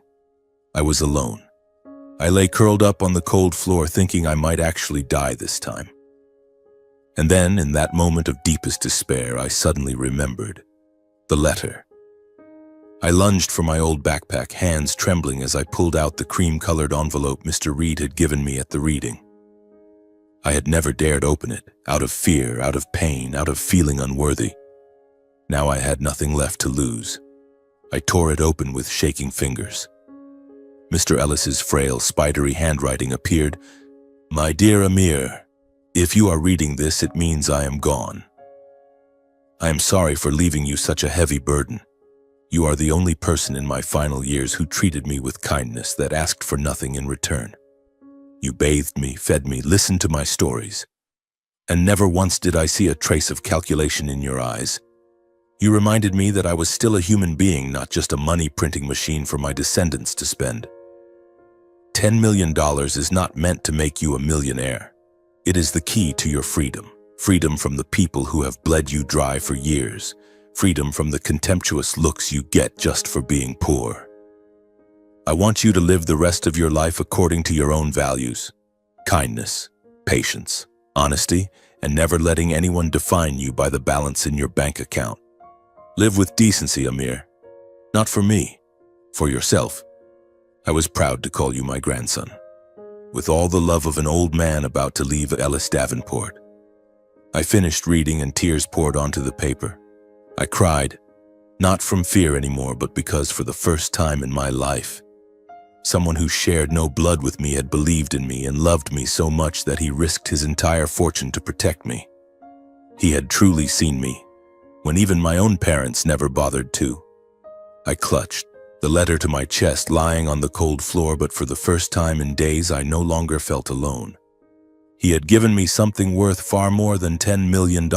I was alone. I lay curled up on the cold floor thinking I might actually die this time. And then, in that moment of deepest despair, I suddenly remembered the letter. I lunged for my old backpack, hands trembling as I pulled out the cream-colored envelope Mr. Reed had given me at the reading. I had never dared open it, out of fear, out of pain, out of feeling unworthy. Now I had nothing left to lose. I tore it open with shaking fingers. Mr. Ellis's frail, spidery handwriting appeared. "My dear Amir, if you are reading this, it means I am gone. I am sorry for leaving you such a heavy burden. You are the only person in my final years who treated me with kindness, that asked for nothing in return. You bathed me, fed me, listened to my stories. And never once did I see a trace of calculation in your eyes. You reminded me that I was still a human being, not just a money-printing machine for my descendants to spend. $10 million is not meant to make you a millionaire. It is the key to your freedom. Freedom from the people who have bled you dry for years. Freedom from the contemptuous looks you get just for being poor. I want you to live the rest of your life according to your own values. Kindness, patience, honesty, and never letting anyone define you by the balance in your bank account. Live with decency, Amir. Not for me, For yourself, I was proud to call you my grandson. With all the love of an old man about to leave Ellis Davenport. I finished reading and tears poured onto the paper. I cried, not from fear anymore, but because for the first time in my life, someone who shared no blood with me had believed in me and loved me so much that he risked his entire fortune to protect me. He had truly seen me, when even my own parents never bothered to. I clutched the letter to my chest, lying on the cold floor, but for the first time in days I no longer felt alone. He had given me something worth far more than $10 million.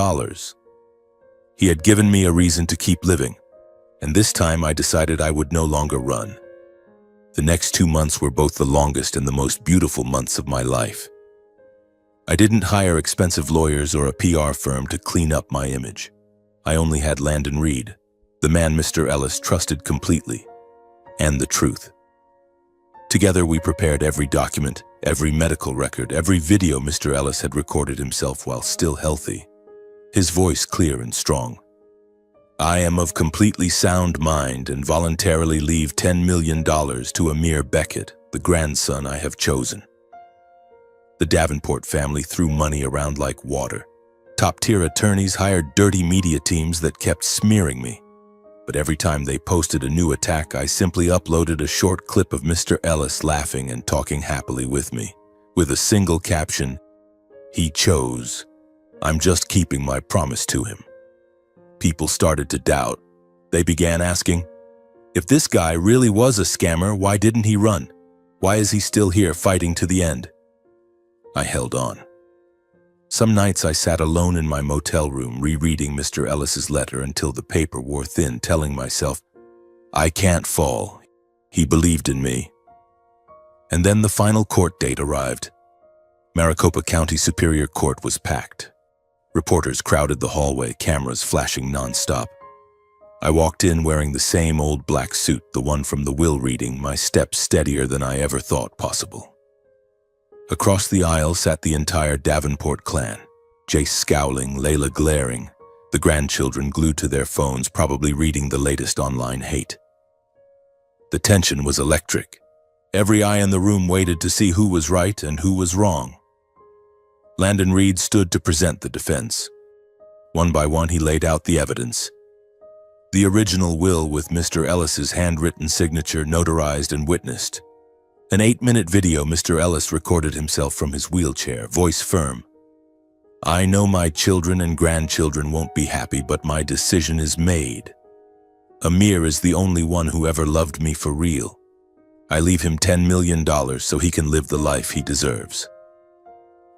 He had given me a reason to keep living, and this time I decided I would no longer run. The next 2 months were both the longest and the most beautiful months of my life. I didn't hire expensive lawyers or a PR firm to clean up my image. I only had Landon Reed, the man Mr. Ellis trusted completely, and the truth. Together we prepared every document, every medical record, every video Mr. Ellis had recorded himself while still healthy, his voice clear and strong. I am of completely sound mind and voluntarily leave $10 million to Amir Beckett, the grandson I have chosen. The Davenport family threw money around like water. Top-tier attorneys hired dirty media teams that kept smearing me. But every time they posted a new attack, I simply uploaded a short clip of Mr. Ellis laughing and talking happily with me, with a single caption, "He chose. I'm just keeping my promise to him." People started to doubt. They began asking, if this guy really was a scammer, why didn't he run? Why is he still here fighting to the end? I held on. Some nights I sat alone in my motel room rereading Mr. Ellis's letter until the paper wore thin, telling myself, I can't fall. He believed in me. And then the final court date arrived. Maricopa County Superior Court was packed. Reporters crowded the hallway, cameras flashing nonstop. I walked in wearing the same old black suit, the one from the will reading, my steps steadier than I ever thought possible. Across the aisle sat the entire Davenport clan, Jace scowling, Layla glaring, the grandchildren glued to their phones, probably reading the latest online hate. The tension was electric. Every eye in the room waited to see who was right and who was wrong. Landon Reed stood to present the defense. One by one, he laid out the evidence. The original will with Mr. Ellis's handwritten signature notarized and witnessed. An 8-minute video Mr. Ellis recorded himself from his wheelchair, voice firm. I know my children and grandchildren won't be happy, but my decision is made. Amir is the only one who ever loved me for real. I leave him $10 million so he can live the life he deserves.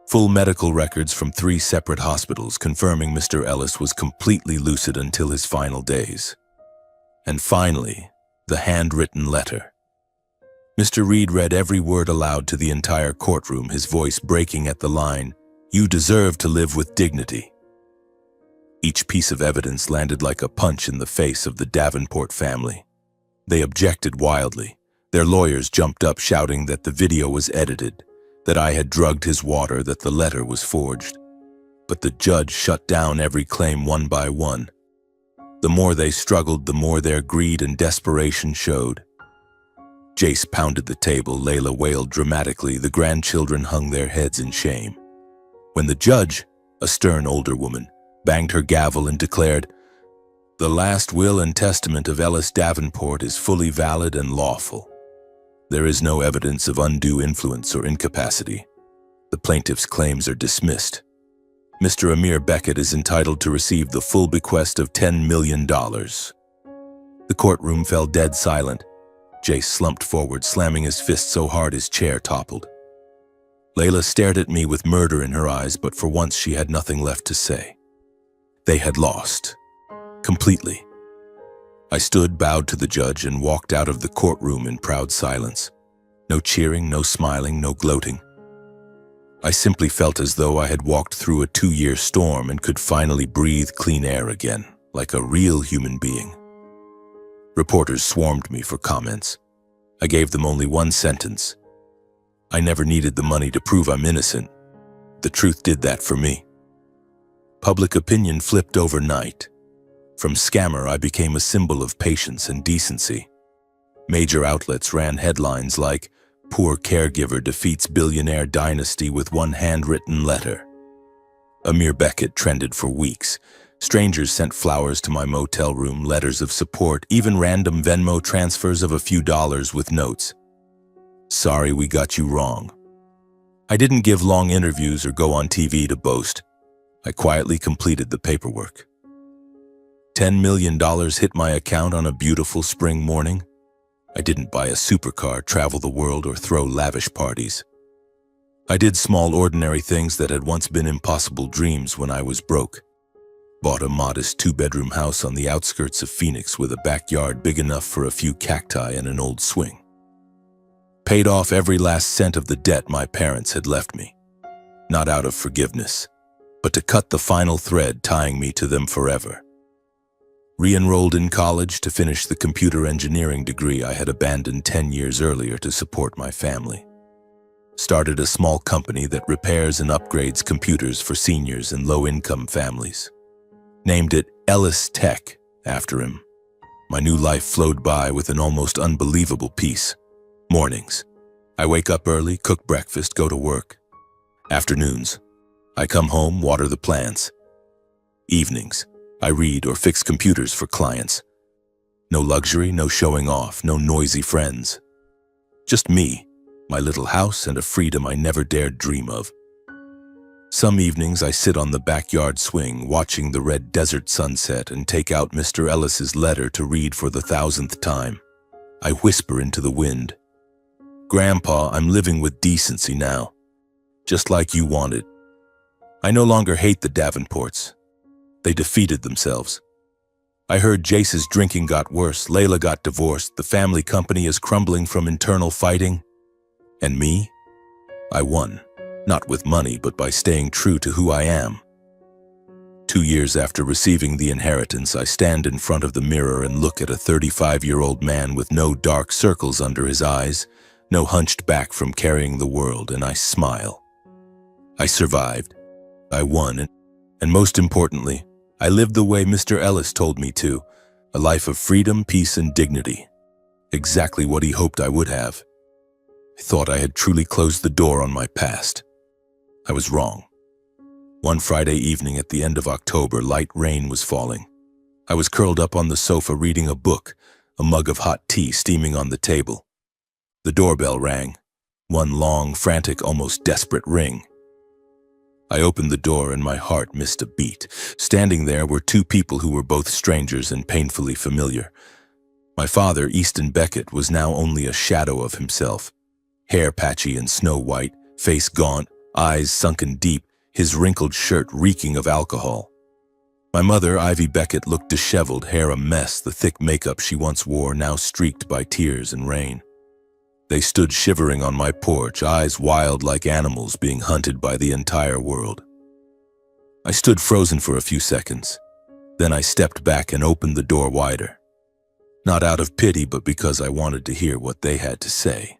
Full medical records from 3 separate hospitals confirming Mr. Ellis was completely lucid until his final days. And finally, the handwritten letter. Mr. Reed read every word aloud to the entire courtroom, his voice breaking at the line, "You deserve to live with dignity." Each piece of evidence landed like a punch in the face of the Davenport family. They objected wildly. Their lawyers jumped up shouting that the video was edited, that I had drugged his water, that the letter was forged. But the judge shut down every claim one by one. The more they struggled, the more their greed and desperation showed. Jace pounded the table, Layla wailed dramatically, the grandchildren hung their heads in shame. When the judge, a stern older woman, banged her gavel and declared, "The last will and testament of Ellis Davenport is fully valid and lawful. There is no evidence of undue influence or incapacity. The plaintiff's claims are dismissed. Mr. Amir Beckett is entitled to receive the full bequest of $10 million. The courtroom fell dead silent. Jace slumped forward, slamming his fist so hard his chair toppled. Layla stared at me with murder in her eyes, but for once she had nothing left to say. They had lost. Completely. I stood, bowed to the judge, and walked out of the courtroom in proud silence. No cheering, no smiling, no gloating. I simply felt as though I had walked through a 2-year storm and could finally breathe clean air again, like a real human being. Reporters swarmed me for comments. I gave them only one sentence. I never needed the money to prove I'm innocent. The truth did that for me. Public opinion flipped overnight. From scammer, I became a symbol of patience and decency. Major outlets ran headlines like, "Poor caregiver defeats billionaire dynasty with one handwritten letter." Amir Beckett trended for weeks. Strangers sent flowers to my motel room, letters of support, even random Venmo transfers of a few dollars with notes. "Sorry, we got you wrong." I didn't give long interviews or go on TV to boast. I quietly completed the paperwork. $10 million hit my account on a beautiful spring morning. I didn't buy a supercar, travel the world, or throw lavish parties. I did small, ordinary things that had once been impossible dreams when I was broke. Bought a modest 2-bedroom house on the outskirts of Phoenix with a backyard big enough for a few cacti and an old swing. Paid off every last cent of the debt my parents had left me. Not out of forgiveness, but to cut the final thread tying me to them forever. Re-enrolled in college to finish the computer engineering degree I had abandoned 10 years earlier to support my family. Started a small company that repairs and upgrades computers for seniors and low-income families. Named it Ellis Tech after him. My new life flowed by with an almost unbelievable peace. Mornings, I wake up early, cook breakfast, go to work. Afternoons, I come home, water the plants. Evenings, I read or fix computers for clients. No luxury, no showing off, no noisy friends. Just me, my little house, and a freedom I never dared dream of. Some evenings I sit on the backyard swing, watching the red desert sunset, and take out Mr. Ellis's letter to read for the 1,000th time. I whisper into the wind, "Grandpa, I'm living with decency now, just like you wanted." I no longer hate the Davenports. They defeated themselves. I heard Jace's drinking got worse, Layla got divorced, the family company is crumbling from internal fighting. And me? I won, not with money, but by staying true to who I am. 2 years after receiving the inheritance, I stand in front of the mirror and look at a 35-year-old man with no dark circles under his eyes, no hunched back from carrying the world, and I smile. I survived. I won, and most importantly, I lived the way Mr. Ellis told me to, a life of freedom, peace, and dignity. Exactly what he hoped I would have. I thought I had truly closed the door on my past. I was wrong. One Friday evening at the end of October, light rain was falling. I was curled up on the sofa reading a book, a mug of hot tea steaming on the table. The doorbell rang, one long, frantic, almost desperate ring. I opened the door and my heart missed a beat. Standing there were 2 people who were both strangers and painfully familiar. My father, Easton Beckett, was now only a shadow of himself. Hair patchy and snow-white, face gaunt, eyes sunken deep, his wrinkled shirt reeking of alcohol. My mother, Ivy Beckett, looked disheveled, hair a mess, the thick makeup she once wore now streaked by tears and rain. They stood shivering on my porch, eyes wild like animals being hunted by the entire world. I stood frozen for a few seconds. Then I stepped back and opened the door wider. Not out of pity, but because I wanted to hear what they had to say.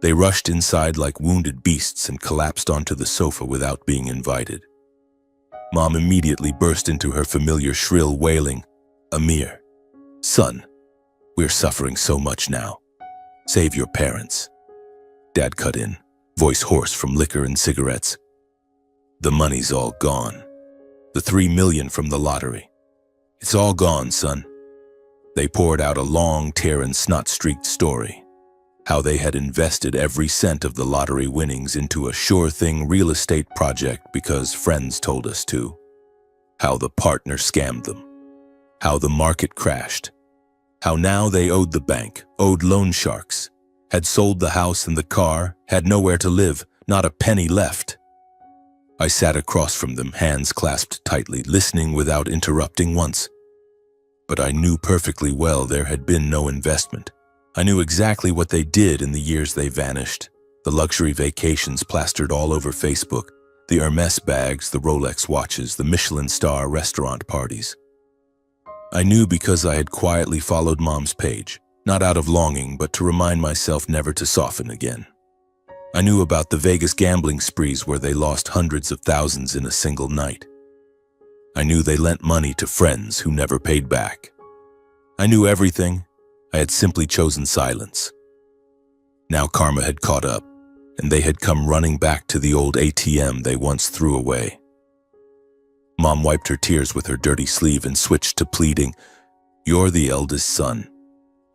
They rushed inside like wounded beasts and collapsed onto the sofa without being invited. Mom immediately burst into her familiar shrill wailing, "Amir, son, we're suffering so much now. Save your parents." Dad cut in, voice hoarse from liquor and cigarettes. "The money's all gone. The $3 million from the lottery. It's all gone, son." They poured out a long, tear and snot-streaked story. How they had invested every cent of the lottery winnings into a sure-thing real estate project because friends told us to. How the partner scammed them. How the market crashed. How now they owed the bank, owed loan sharks, had sold the house and the car, had nowhere to live, not a penny left. I sat across from them, hands clasped tightly, listening without interrupting once. But I knew perfectly well there had been no investment. I knew exactly what they did in the years they vanished. The luxury vacations plastered all over Facebook, the Hermes bags, the Rolex watches, the Michelin star restaurant parties. I knew because I had quietly followed Mom's page, not out of longing, but to remind myself never to soften again. I knew about the Vegas gambling sprees where they lost hundreds of thousands in a single night. I knew they lent money to friends who never paid back. I knew everything, I had simply chosen silence. Now karma had caught up, and they had come running back to the old ATM they once threw away. Mom wiped her tears with her dirty sleeve and switched to pleading, "You're the eldest son.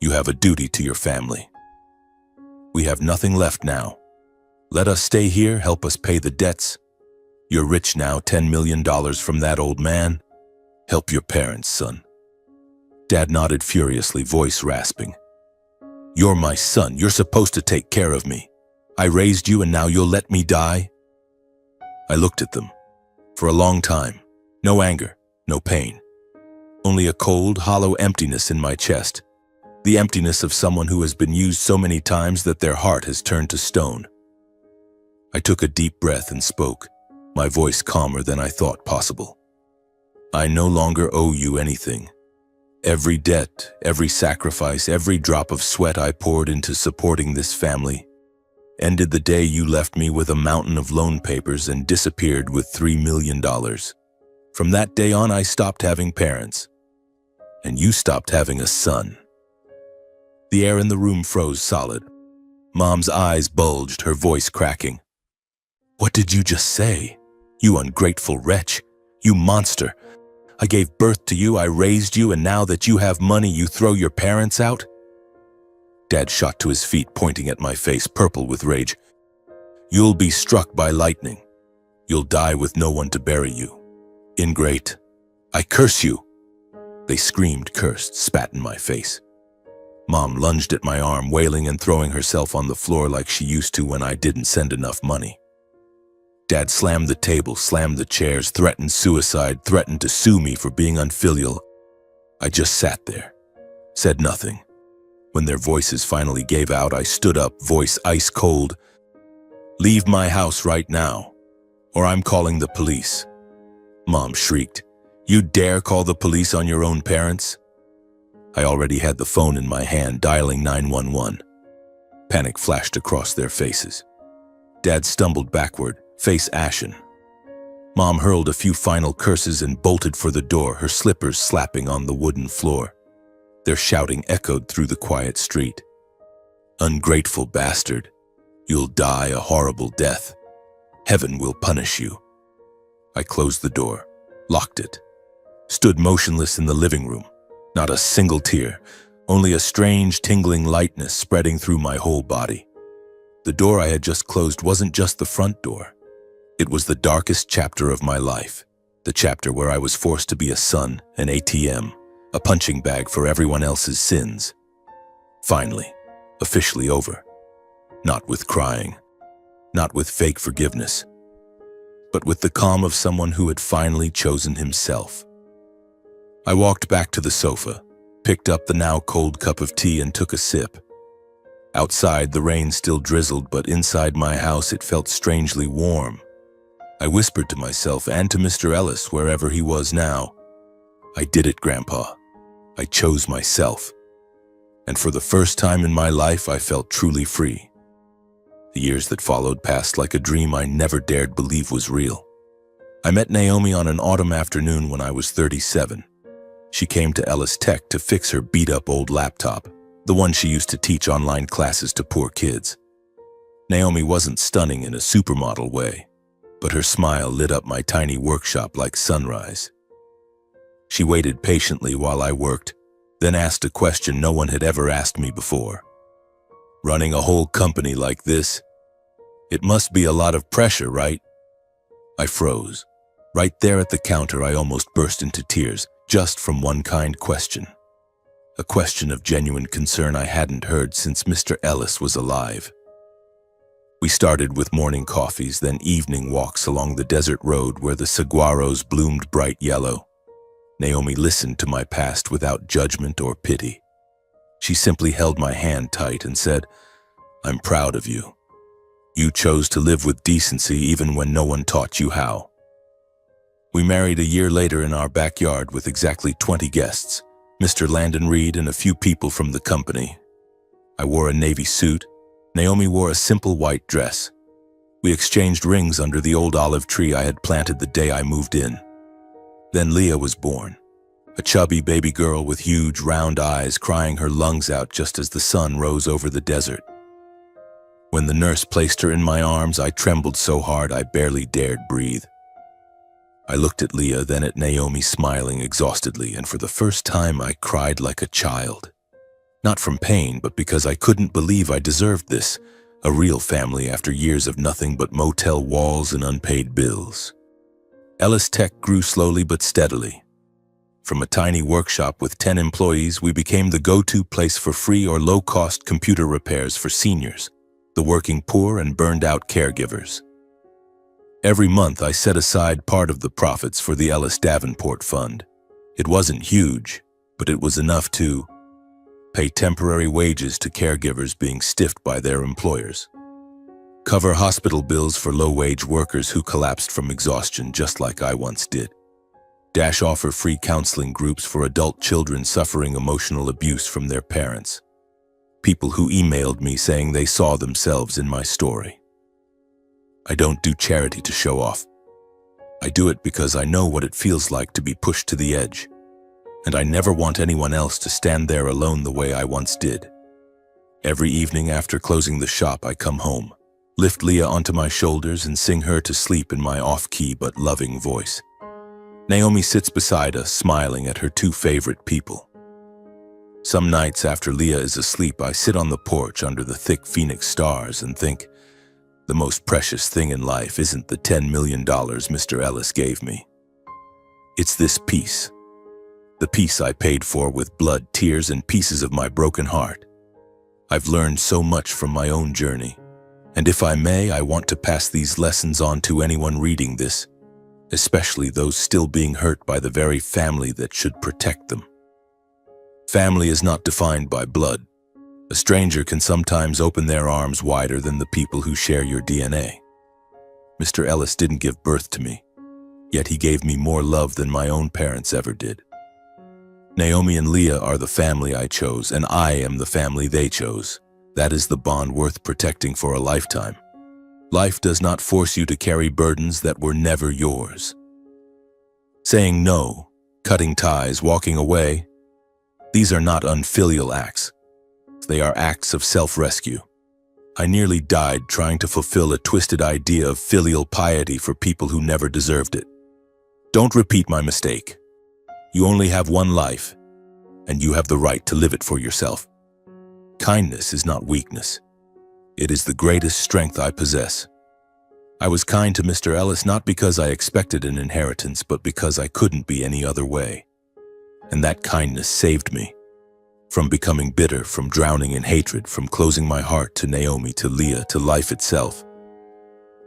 You have a duty to your family. We have nothing left now. Let us stay here, help us pay the debts. You're rich now, $10 million from that old man. Help your parents, son." Dad nodded furiously, voice rasping. "You're my son. You're supposed to take care of me. I raised you and now you'll let me die?" I looked at them. For a long time. No anger, no pain. Only a cold, hollow emptiness in my chest. The emptiness of someone who has been used so many times that their heart has turned to stone. I took a deep breath and spoke, my voice calmer than I thought possible. "I no longer owe you anything. Every debt, every sacrifice, every drop of sweat I poured into supporting this family ended the day you left me with a mountain of loan papers and disappeared with $3 million. From that day on, I stopped having parents, and you stopped having a son." The air in the room froze solid. Mom's eyes bulged, her voice cracking. "What did you just say? You ungrateful wretch. You monster. I gave birth to you, I raised you, and now that you have money, you throw your parents out?" Dad shot to his feet, pointing at my face, purple with rage. "You'll be struck by lightning. You'll die with no one to bury you. Ingrate. I curse you." They screamed, cursed, spat in my face. Mom lunged at my arm, wailing and throwing herself on the floor like she used to when I didn't send enough money. Dad slammed the table, slammed the chairs, threatened suicide, threatened to sue me for being unfilial. I just sat there, said nothing. When their voices finally gave out, I stood up, voice ice cold. "Leave my house right now, or I'm calling the police." Mom shrieked, "You dare call the police on your own parents?" I already had the phone in my hand, dialing 911. Panic flashed across their faces. Dad stumbled backward, face ashen. Mom hurled a few final curses and bolted for the door, her slippers slapping on the wooden floor. Their shouting echoed through the quiet street. "Ungrateful bastard. You'll die a horrible death. Heaven will punish you." I closed the door, locked it, stood motionless in the living room. Not a single tear, only a strange tingling lightness spreading through my whole body. The door I had just closed wasn't just the front door. It was the darkest chapter of my life, the chapter where I was forced to be a son, an ATM, a punching bag for everyone else's sins. Finally, officially over. Not with crying, not with fake forgiveness, but with the calm of someone who had finally chosen himself. I walked back to the sofa, picked up the now cold cup of tea and took a sip. Outside, the rain still drizzled, but inside my house it felt strangely warm. I whispered to myself and to Mr. Ellis, wherever he was now, "I did it, Grandpa. I chose myself." And for the first time in my life, I felt truly free. The years that followed passed like a dream I never dared believe was real. I met Naomi on an autumn afternoon when I was 37. She came to Ellis Tech to fix her beat-up old laptop, the one she used to teach online classes to poor kids. Naomi wasn't stunning in a supermodel way, but her smile lit up my tiny workshop like sunrise. She waited patiently while I worked, then asked a question no one had ever asked me before. "Running a whole company like this? It must be a lot of pressure, right?" I froze. Right there at the counter, I almost burst into tears, just from one kind question. A question of genuine concern I hadn't heard since Mr. Ellis was alive. We started with morning coffees, then evening walks along the desert road where the saguaros bloomed bright yellow. Naomi listened to my past without judgment or pity. She simply held my hand tight and said, "I'm proud of you. You chose to live with decency even when no one taught you how." We married a year later in our backyard with exactly 20 guests, Mr. Landon Reed and a few people from the company. I wore a navy suit. Naomi wore a simple white dress. We exchanged rings under the old olive tree I had planted the day I moved in. Then Leah was born. a chubby baby girl with huge round eyes crying her lungs out just as the sun rose over the desert. When the nurse placed her in my arms, I trembled so hard I barely dared breathe. I looked at Leah, then at Naomi smiling exhaustedly, and for the first time I cried like a child. Not from pain, but because I couldn't believe I deserved this, a real family after years of nothing but motel walls and unpaid bills. Ellis Tech grew slowly but steadily. From a tiny workshop with 10 employees, we became the go-to place for free or low-cost computer repairs for seniors, the working poor and burned-out caregivers. Every month, I set aside part of the profits for the Ellis Davenport Fund. It wasn't huge, but it was enough to pay temporary wages to caregivers being stiffed by their employers, cover hospital bills for low-wage workers who collapsed from exhaustion just like I once did, offer free counseling groups for adult children suffering emotional abuse from their parents, people who emailed me saying they saw themselves in my story. I don't do charity to show off. I do it because I know what it feels like to be pushed to the edge, and I never want anyone else to stand there alone the way I once did. Every evening after closing the shop, I come home, lift Leah onto my shoulders and sing her to sleep in my off-key but loving voice. Naomi sits beside us, smiling at her two favorite people. Some nights after Leah is asleep, I sit on the porch under the thick Phoenix stars and think, the most precious thing in life isn't the $10 million Mr. Ellis gave me. It's this peace. The peace I paid for with blood, tears, and pieces of my broken heart. I've learned so much from my own journey, and if I may, I want to pass these lessons on to anyone reading this, especially those still being hurt by the very family that should protect them. Family is not defined by blood. A stranger can sometimes open their arms wider than the people who share your DNA. Mr. Ellis didn't give birth to me, yet he gave me more love than my own parents ever did. Naomi and Leah are the family I chose, and I am the family they chose. That is the bond worth protecting for a lifetime. Life does not force you to carry burdens that were never yours. Saying no, cutting ties, walking away, these are not unfilial acts. They are acts of self-rescue. I nearly died trying to fulfill a twisted idea of filial piety for people who never deserved it. Don't repeat my mistake. You only have one life, and you have the right to live it for yourself. Kindness is not weakness. It is the greatest strength I possess. I was kind to Mr. Ellis not because I expected an inheritance, but because I couldn't be any other way. And that kindness saved me. From becoming bitter, from drowning in hatred, from closing my heart to Naomi, to Leah, to life itself.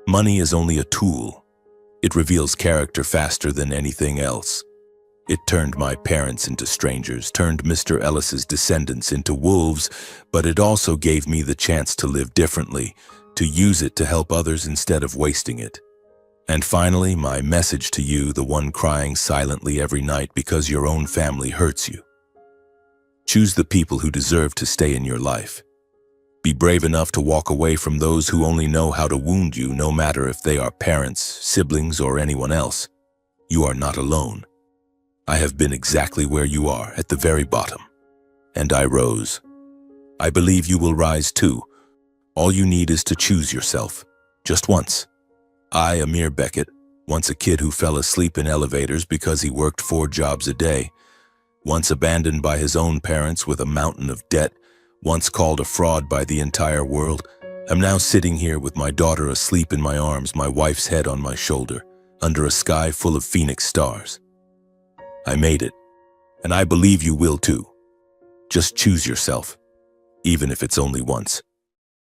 Money is only a tool. It reveals character faster than anything else. It turned my parents into strangers, turned Mr. Ellis's descendants into wolves, but it also gave me the chance to live differently, to use it to help others instead of wasting it. And finally, my message to you, the one crying silently every night because your own family hurts you. Choose the people who deserve to stay in your life. Be brave enough to walk away from those who only know how to wound you, no matter if they are parents, siblings, or anyone else. You are not alone. I have been exactly where you are, at the very bottom. And I rose. I believe you will rise too. All you need is to choose yourself. Just once. I, Amir Beckett, once a kid who fell asleep in elevators because he worked 4 jobs a day, once abandoned by his own parents with a mountain of debt, once called a fraud by the entire world, am now sitting here with my daughter asleep in my arms, my wife's head on my shoulder, under a sky full of Phoenix stars. I made it, and I believe you will too. Just choose yourself, even if it's only once.